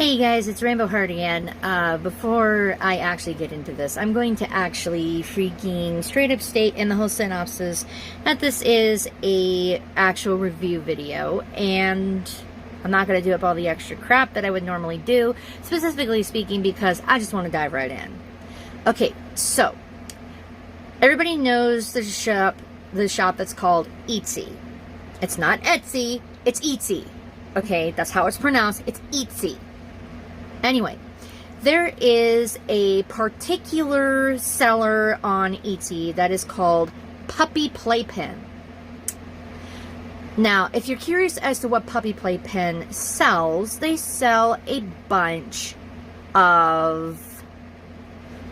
Hey guys, it's Rainbow Heart again. Before I actually get into this, I'm going to actually freaking straight up state in the whole synopsis that this is a actual review video, and I'm not going to do up all the extra crap that I would normally do, specifically speaking, because I just want to dive right in. Okay, so everybody knows the shop that's called Etsy. It's not Etsy, it's Etsy. Okay, that's how it's pronounced. It's Etsy. Anyway, there is a particular seller on Etsy that is called PuppiePlaypen. Now, if you're curious as to what PuppiePlaypen sells, they sell a bunch of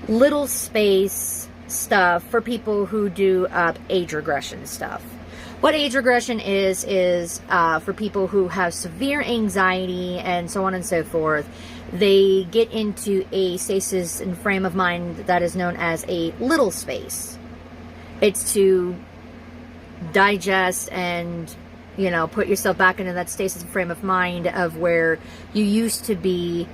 little space stuff for people who do age regression stuff. What age regression is for people who have severe anxiety and so on and so forth. They get into a stasis and frame of mind that is known as a little space. It's to digest and, put yourself back into that stasis and frame of mind of where you used to be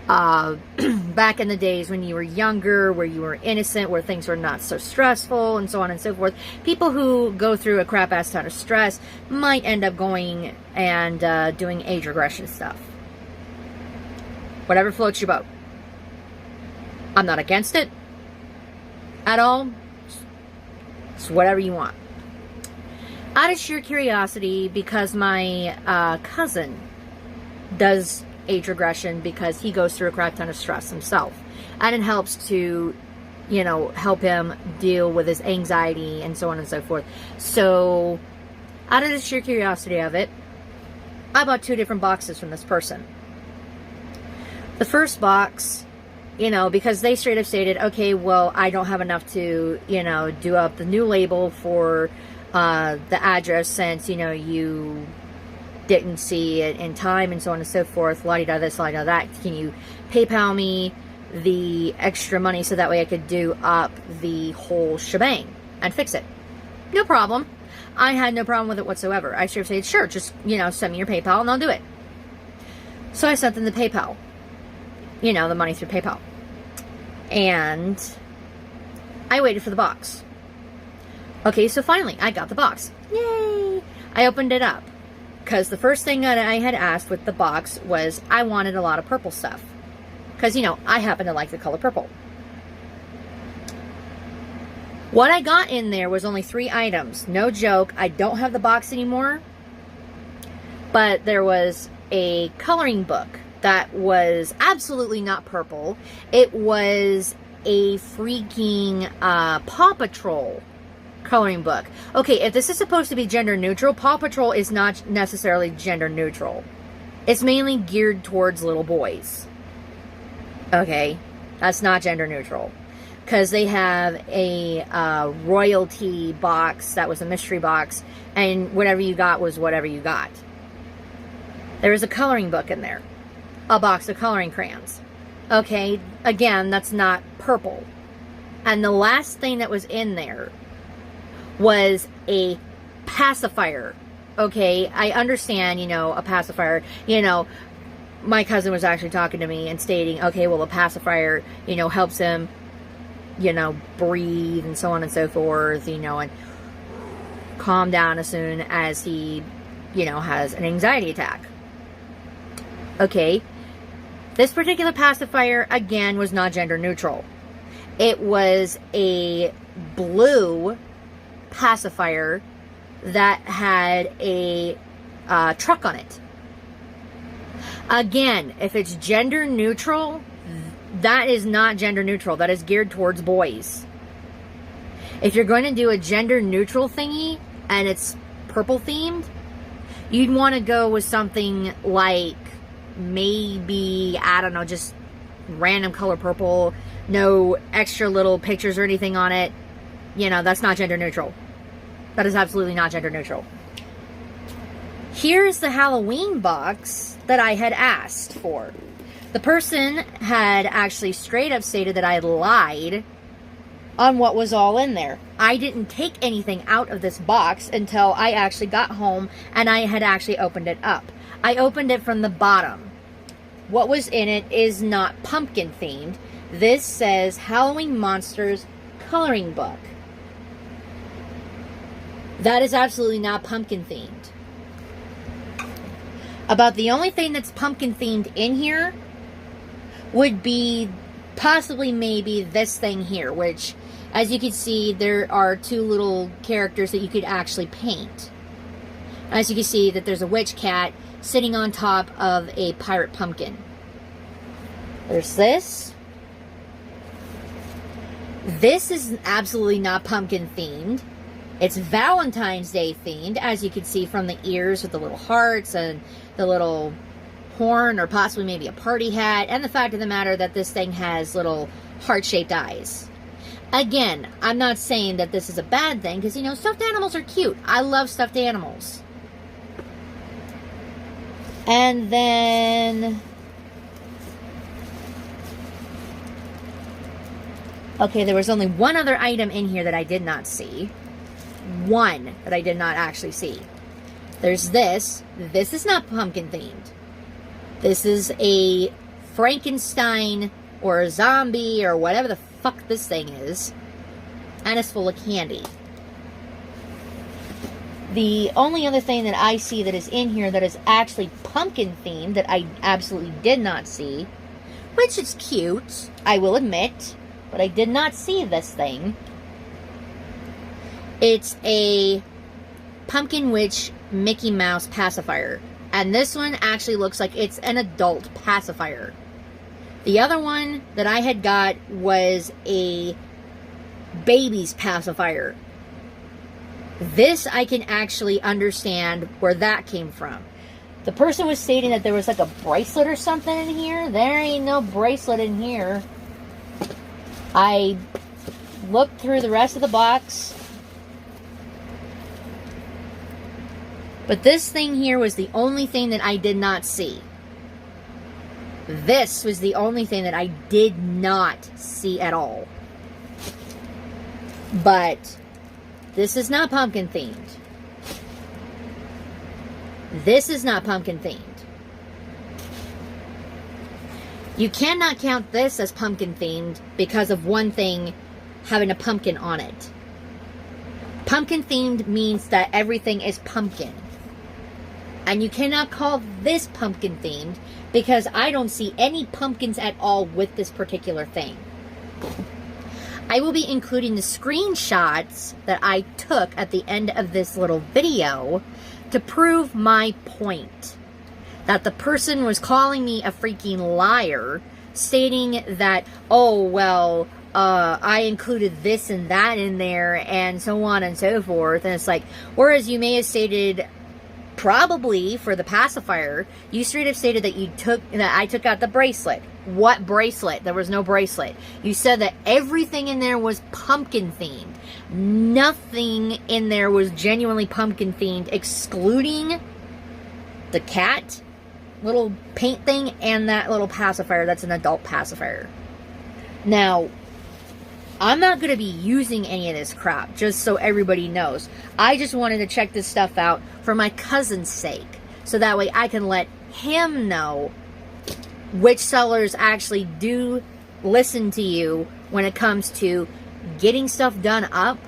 back in the days when you were younger, where you were innocent, where things were not so stressful, and so on and so forth. People who go through a crap-ass ton of stress might end up going and doing age regression stuff. Whatever floats your boat. I'm not against it at all. It's whatever you want. Out of sheer curiosity, because my cousin does age regression because he goes through a crap ton of stress himself, and it helps to help him deal with his anxiety and so on and so forth. So out of the sheer curiosity of it, I bought 2 different boxes from this person. The first box, because they straight up stated, okay, well, I don't have enough to do up the new label for the address since you didn't see it in time and so on and so forth, la-di-da this, la-di-da that. Can you PayPal me the extra money so that way I could do up the whole shebang and fix it? No problem. I had no problem with it whatsoever. I should have said, sure, just, send me your PayPal and I'll do it. So I sent them the PayPal. The money through PayPal. And I waited for the box. Okay, so finally, I got the box. Yay! I opened it up. Because the first thing that I had asked with the box was I wanted a lot of purple stuff. Because, I happen to like the color purple. What I got in there was only 3 items. No joke. I don't have the box anymore. But there was a coloring book that was absolutely not purple. It was a freaking Paw Patrol coloring book. Okay, if this is supposed to be gender neutral, Paw Patrol is not necessarily gender neutral. It's mainly geared towards little boys. Okay, that's not gender neutral. Because they have a royalty box that was a mystery box, and whatever you got was whatever you got. There was a coloring book in there. A box of coloring crayons. Okay, again, that's not purple. And the last thing that was in there was a pacifier. Okay, I understand, a pacifier, my cousin was actually talking to me and stating, okay, well, a pacifier, helps him, breathe and so on and so forth, and calm down as soon as he, has an anxiety attack. Okay, this particular pacifier, again, was not gender neutral. It was a blue pacifier that had a truck on it. Again, if it's gender neutral, that is not gender neutral. That is geared towards boys. If you're going to do a gender neutral thingy and it's purple themed, you'd want to go with something like maybe, I don't know, just random color purple, no extra little pictures or anything on it. That's not gender neutral. That is absolutely not gender neutral. Here's the Halloween box that I had asked for. The person had actually straight up stated that I lied on what was all in there. I didn't take anything out of this box until I actually got home and I had actually opened it up. I opened it from the bottom. what was in it is not pumpkin themed. This says Halloween Monsters Coloring Book. That is absolutely not pumpkin themed. About the only thing that's pumpkin themed in here would be possibly maybe this thing here, which, as you can see, there are two little characters that you could actually paint. As you can see, that there's a witch cat sitting on top of a pirate pumpkin. There's this. This is absolutely not pumpkin themed. It's Valentine's Day themed, as you can see from the ears with the little hearts and the little horn, or possibly maybe a party hat, and the fact of the matter that this thing has little heart-shaped eyes. Again, I'm not saying that this is a bad thing, because, you know, stuffed animals are cute. I love stuffed animals. And then... okay, there was only one other item in here that I did not see. One that I did not actually see. There's this. This is not pumpkin themed. This is a Frankenstein or a zombie or whatever the fuck this thing is. And it's full of candy. The only other thing that I see that is in here that is actually pumpkin themed that I absolutely did not see, which is cute, I will admit, but I did not see this thing. It's a Pumpkin Witch Mickey Mouse pacifier. And this one actually looks like it's an adult pacifier. The other one that I had got was a baby's pacifier. This I can actually understand where that came from. The person was stating that there was like a bracelet or something in here. There ain't no bracelet in here. I looked through the rest of the box. But this thing here was the only thing that I did not see. This was the only thing that I did not see at all. But this is not pumpkin themed. This is not pumpkin themed. You cannot count this as pumpkin themed because of one thing having a pumpkin on it. Pumpkin themed means that everything is pumpkin. And you cannot call this pumpkin themed because I don't see any pumpkins at all with this particular thing. I will be including the screenshots that I took at the end of this little video to prove my point. That the person was calling me a freaking liar, stating that, oh, well, I included this and that in there, and so on and so forth. And it's like, whereas you may have stated, probably for the pacifier, you straight up stated that I took out the bracelet. What bracelet? There was no bracelet. You said that everything in there was pumpkin themed. Nothing in there was genuinely pumpkin themed, excluding the cat little paint thing and that little pacifier that's an adult pacifier. Now, I'm not going to be using any of this crap, just so everybody knows. I just wanted to check this stuff out for my cousin's sake, so that way I can let him know which sellers actually do listen to you when it comes to getting stuff done up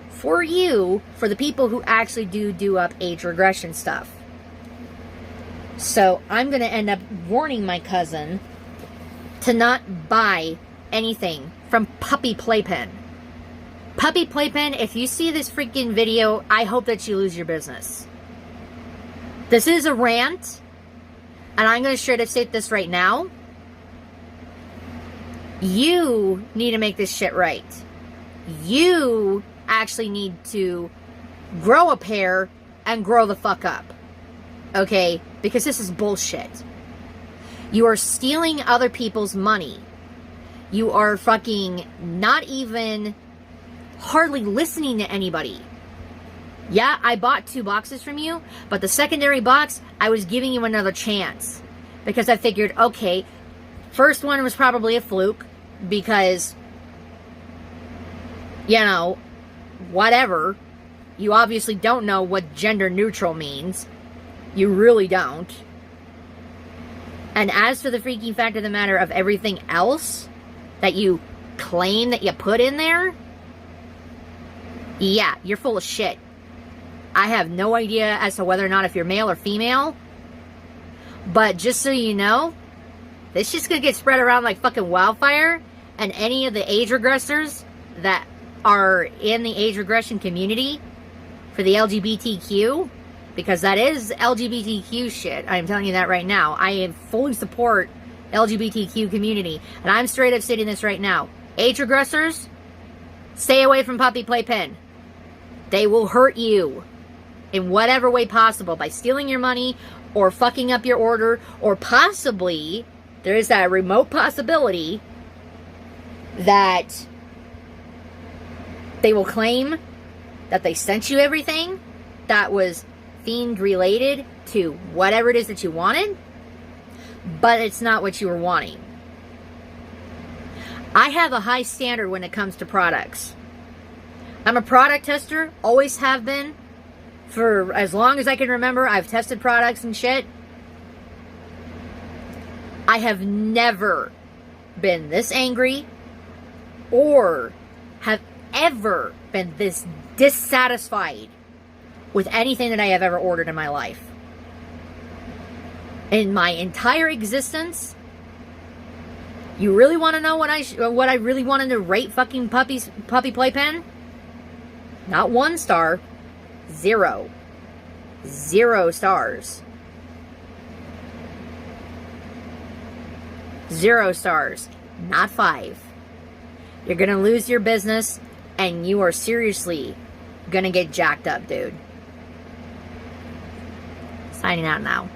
for you, for the people who actually do up age regression stuff. So I'm going to end up warning my cousin to not buy anything from PuppiePlaypen. PuppiePlaypen, if you see this freaking video, I hope that you lose your business. This is a rant, and I'm going to straight up state this right now. You need to make this shit right. You actually need to grow a pair and grow the fuck up. Okay? Because this is bullshit. You are stealing other people's money. You are fucking not even hardly listening to anybody. Yeah, I bought 2 boxes from you, but the secondary box, I was giving you another chance. Because I figured, okay, first one was probably a fluke, because, you know, whatever. You obviously don't know what gender neutral means. You really don't. And as for the freaking fact of the matter of everything else that you claim that you put in there, yeah, you're full of shit. I have no idea as to whether or not if you're male or female. But just so you know, this shit's gonna get spread around like fucking wildfire. And any of the age regressors that are in the age regression community for the LGBTQ, because that is LGBTQ shit. I'm telling you that right now. I fully support LGBTQ community. And I'm straight up stating this right now. Age regressors, stay away from PuppiePlaypen. They will hurt you in whatever way possible by stealing your money or fucking up your order, or possibly there is that remote possibility that they will claim that they sent you everything that was themed related to whatever it is that you wanted, but it's not what you were wanting. I have a high standard when it comes to products. I'm a product tester, always have been. For as long as I can remember, I've tested products and shit. I have never been this angry or have ever been this dissatisfied with anything that I have ever ordered in my life. In my entire existence, you really want to know what I really wanted to rate fucking PuppiePlaypen? Not 1 star. 0. 0 stars. 0 stars. Not 5. You're gonna lose your business, and you are seriously gonna get jacked up, dude. Signing out now.